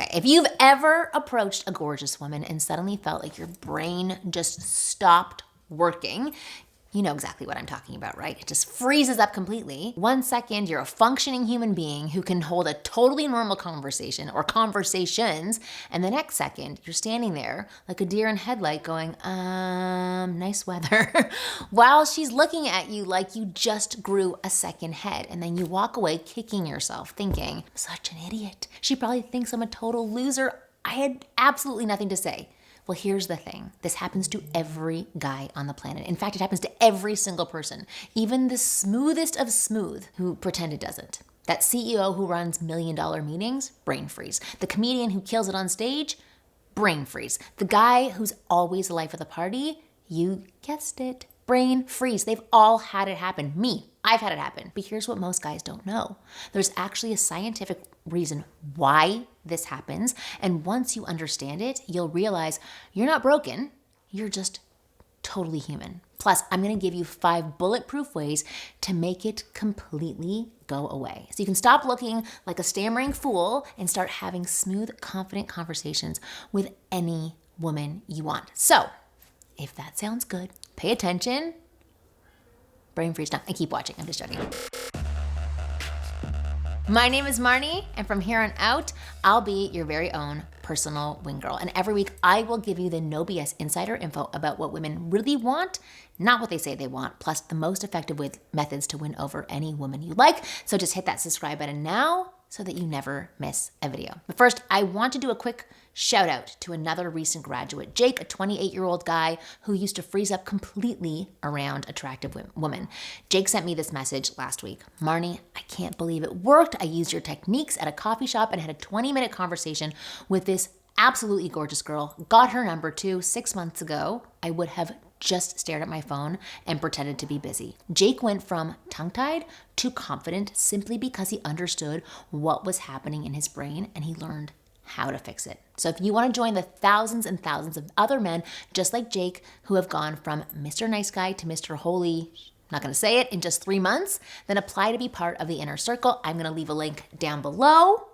Okay, if you've ever approached a gorgeous woman and suddenly felt like your brain just stopped working, you know exactly what I'm talking about, right? It just freezes up completely. 1 second, you're a functioning human being who can hold a totally normal conversation or conversations, and the next second, you're standing there like a deer in headlight going, nice weather, while she's looking at you like you just grew a second head. And then you walk away kicking yourself, thinking, I'm such an idiot. She probably thinks I'm a total loser. I had absolutely nothing to say. Well, here's the thing. This happens to every guy on the planet. In fact, it happens to every single person, even the smoothest of smooth who pretend it doesn't. That CEO who runs $1 million meetings, brain freeze. The comedian who kills it on stage, brain freeze. The guy who's always the life of the party, you guessed it, brain freeze. They've all had it happen. Me, I've had it happen. But here's what most guys don't know. There's actually a scientific reason why this happens. And once you understand it, you'll realize you're not broken. You're just totally human. Plus, I'm going to give you 5 bulletproof ways to make it completely go away. So you can stop looking like a stammering fool and start having smooth, confident conversations with any woman you want. So if that sounds good, pay attention. Brain freeze now and keep watching. I'm just joking. My name is Marnie, and from here on out, I'll be your very own personal wing girl. And every week, I will give you the no BS insider info about what women really want, not what they say they want, plus the most effective methods to win over any woman you like. So just hit that subscribe button now so that you never miss a video. But first, I want to do a quick shout out to another recent graduate, Jake, a 28-year-old guy who used to freeze up completely around attractive women. Jake sent me this message last week. Marnie, I can't believe it worked. I used your techniques at a coffee shop and had a 20-minute conversation with this absolutely gorgeous girl. Got her number too 6 months ago. I would have just stared at my phone and pretended to be busy. Jake went from tongue-tied to confident simply because he understood what was happening in his brain and he learned how to fix it. So if you want to join the thousands and thousands of other men just like Jake who have gone from Mr. Nice Guy to Mr. Holy, not going to say it, in just 3 months, then apply to be part of the inner circle. I'm going to leave a link down below,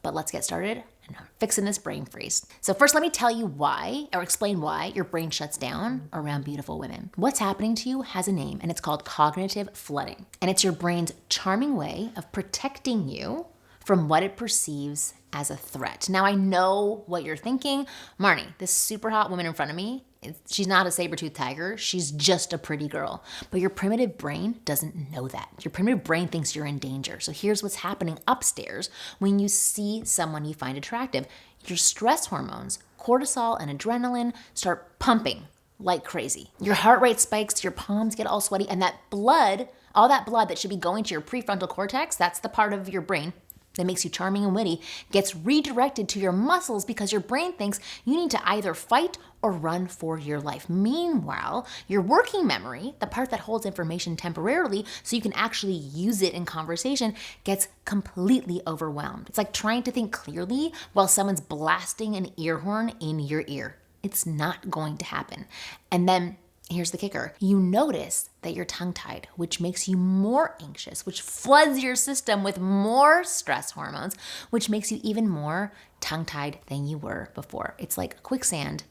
but let's get started and fixing this brain freeze. So first, let me tell you why, or explain why your brain shuts down around beautiful women. What's happening to you has a name, and it's called cognitive flooding. And it's your brain's charming way of protecting you from what it perceives as a threat. Now, I know what you're thinking. Marnie, this super hot woman in front of me, she's not a saber-toothed tiger. She's just a pretty girl. But your primitive brain doesn't know that. Your primitive brain thinks you're in danger. So here's what's happening upstairs when you see someone you find attractive. Your stress hormones, cortisol and adrenaline, start pumping like crazy. Your heart rate spikes, your palms get all sweaty, and that blood, all that blood that should be going to your prefrontal cortex, that's the part of your brain that makes you charming and witty, gets redirected to your muscles because your brain thinks you need to either fight or run for your life. Meanwhile, your working memory, the part that holds information temporarily so you can actually use it in conversation, gets completely overwhelmed. It's like trying to think clearly while someone's blasting an ear horn in your ear. It's not going to happen. And then here's the kicker. You notice that you're tongue-tied, which makes you more anxious, which floods your system with more stress hormones, which makes you even more tongue-tied than you were before. It's like quicksand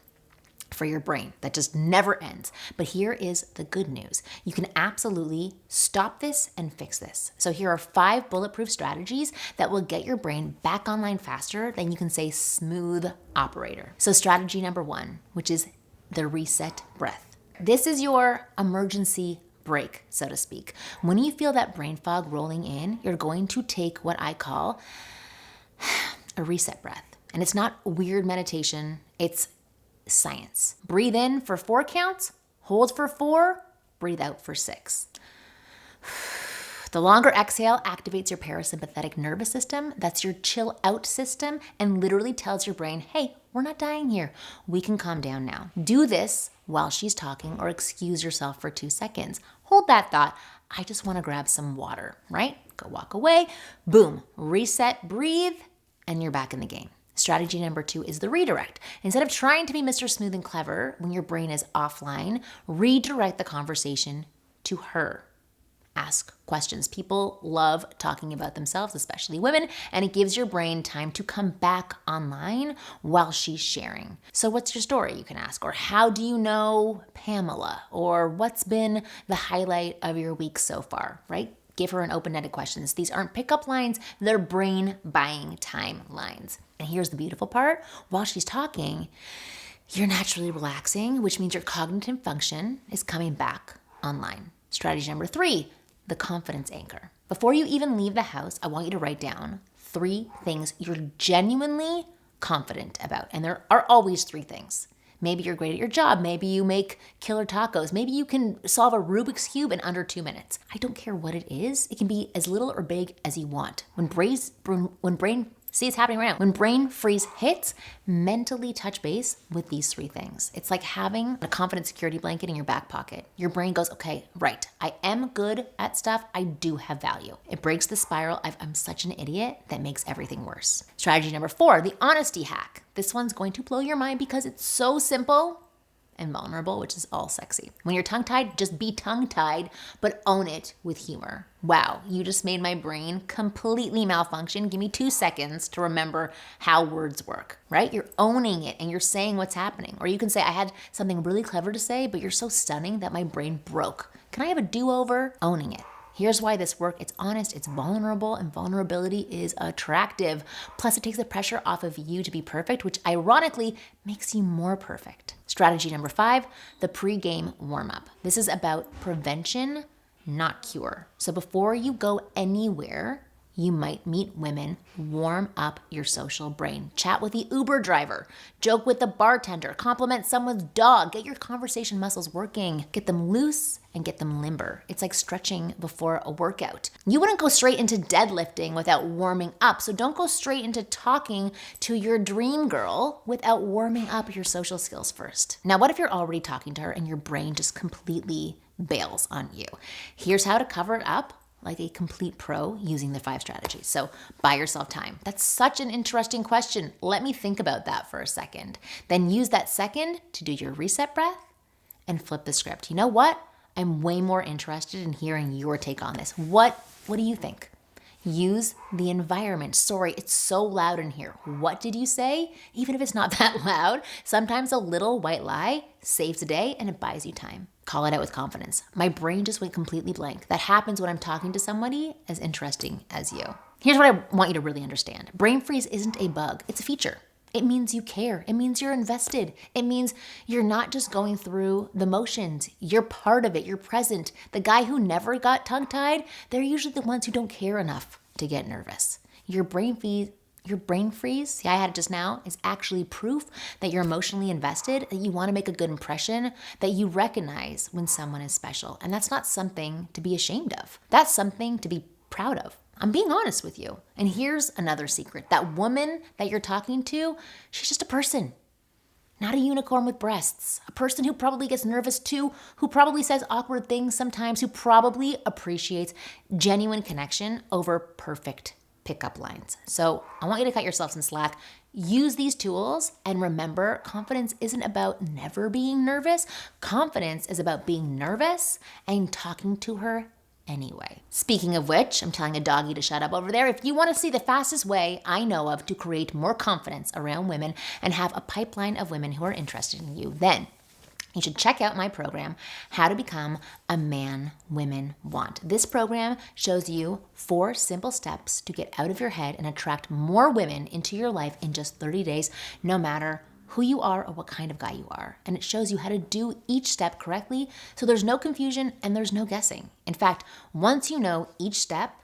for your brain that just never ends. But here is the good news. You can absolutely stop this and fix this. So here are 5 bulletproof strategies that will get your brain back online faster than you can say smooth operator. So strategy number 1, which is the reset breath. This is your emergency brake, so to speak. When you feel that brain fog rolling in, you're going to take what I call a reset breath. And it's not weird meditation, it's science. Breathe in for 4 counts, hold for 4, breathe out for 6. The longer exhale activates your parasympathetic nervous system. That's your chill out system and literally tells your brain, hey, we're not dying here. We can calm down now. Do this while she's talking or excuse yourself for 2 seconds. Hold that thought. I just want to grab some water, right? Go walk away. Boom. Reset, breathe, and you're back in the game. Strategy number 2 is the redirect. Instead of trying to be Mr. Smooth and Clever when your brain is offline, redirect the conversation to her. ask questions. People love talking about themselves, especially women, and it gives your brain time to come back online while she's sharing. So what's your story, you can ask, or how do you know Pamela, or what's been the highlight of your week so far, right? Give her an open-ended questions. These aren't pickup lines, they're brain buying time lines. And here's the beautiful part. While she's talking, you're naturally relaxing, which means your cognitive function is coming back online. Strategy number 3, the confidence anchor. Before you even leave the house, I want you to write down 3 things you're genuinely confident about. And there are always 3 things. Maybe you're great at your job. Maybe you make killer tacos. Maybe you can solve a Rubik's Cube in under 2 minutes. I don't care what it is. It can be as little or big as you want. When brain freeze hits, mentally touch base with these 3 things. It's like having a confidence security blanket in your back pocket. Your brain goes, okay, right, I am good at stuff. I do have value. It breaks the spiral of I'm such an idiot that makes everything worse. Strategy number 4, the honesty hack. This one's going to blow your mind because it's so simple and vulnerable, which is all sexy. When you're tongue-tied, just be tongue-tied, but own it with humor. Wow, you just made my brain completely malfunction. Give me 2 seconds to remember how words work, right? You're owning it and you're saying what's happening. Or you can say, I had something really clever to say, but you're so stunning that my brain broke. Can I have a do-over? Owning it. Here's why this works. It's honest, it's vulnerable, and vulnerability is attractive. Plus, it takes the pressure off of you to be perfect, which ironically makes you more perfect. Strategy number 5, the pre-game warm-up. This is about prevention, not cure. So before you go anywhere, you might meet women, warm up your social brain. Chat with the Uber driver, joke with the bartender, compliment someone's dog, get your conversation muscles working, get them loose and get them limber. It's like stretching before a workout. You wouldn't go straight into deadlifting without warming up, so don't go straight into talking to your dream girl without warming up your social skills first. Now, what if you're already talking to her and your brain just completely bails on you? Here's how to cover it up like a complete pro using the 5 strategies. So buy yourself time. That's such an interesting question. Let me think about that for a second. Then use that second to do your reset breath and flip the script. You know what? I'm way more interested in hearing your take on this. What do you think? Use the environment. Sorry, it's so loud in here. What did you say? Even if it's not that loud, sometimes a little white lie saves the day and it buys you time. Call it out with confidence. My brain just went completely blank. That happens when I'm talking to somebody as interesting as you. Here's what I want you to really understand. Brain freeze isn't a bug, it's a feature. It means you care. It means you're invested. It means you're not just going through the motions. You're part of it. You're present. The guy who never got tongue-tied, they're usually the ones who don't care enough to get nervous. Your brain freeze, see, I had it just now, is actually proof that you're emotionally invested, that you want to make a good impression, that you recognize when someone is special. And that's not something to be ashamed of. That's something to be proud of. I'm being honest with you. And here's another secret. That woman that you're talking to, she's just a person. Not a unicorn with breasts. A person who probably gets nervous too, who probably says awkward things sometimes, who probably appreciates genuine connection over perfect pickup lines. So I want you to cut yourself some slack. Use these tools and remember, confidence isn't about never being nervous. Confidence is about being nervous and talking to her anyway. Speaking of which, I'm telling a doggy to shut up over there. If you want to see the fastest way I know of to create more confidence around women and have a pipeline of women who are interested in you, then you should check out my program, How to Become a Man Women Want. This program shows you 4 simple steps to get out of your head and attract more women into your life in just 30 days, no matter who you are or what kind of guy you are. And it shows you how to do each step correctly, so there's no confusion and there's no guessing. In fact, once you know each step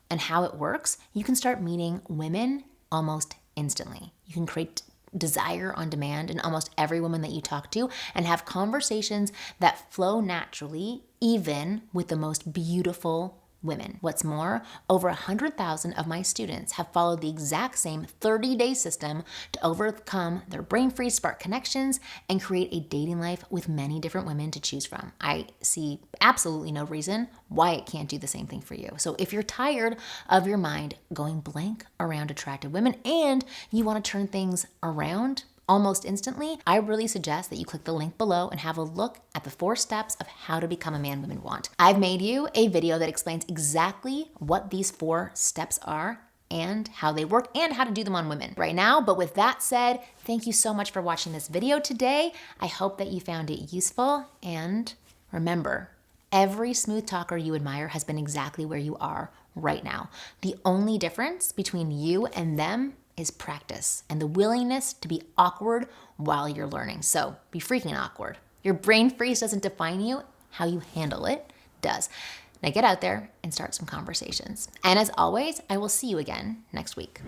and how it works, you can start meeting women almost instantly. You can create desire on demand in almost every woman that you talk to and have conversations that flow naturally, even with the most beautiful women. What's more, over 100,000 of my students have followed the exact same 30-day system to overcome their brain freeze, spark connections, and create a dating life with many different women to choose from. I see absolutely no reason why it can't do the same thing for you. So if you're tired of your mind going blank around attractive women and you want to turn things around, almost instantly, I really suggest that you click the link below and have a look at the 4 steps of how to become a man women want. I've made you a video that explains exactly what these 4 steps are and how they work and how to do them on women right now. But with that said, thank you so much for watching this video today. I hope that you found it useful, and remember, every smooth talker you admire has been exactly where you are right now. The only difference between you and them is practice and the willingness to be awkward while you're learning. So be freaking awkward. Your brain freeze doesn't define you. How you handle it does. Now get out there and start some conversations. And as always, I will see you again next week.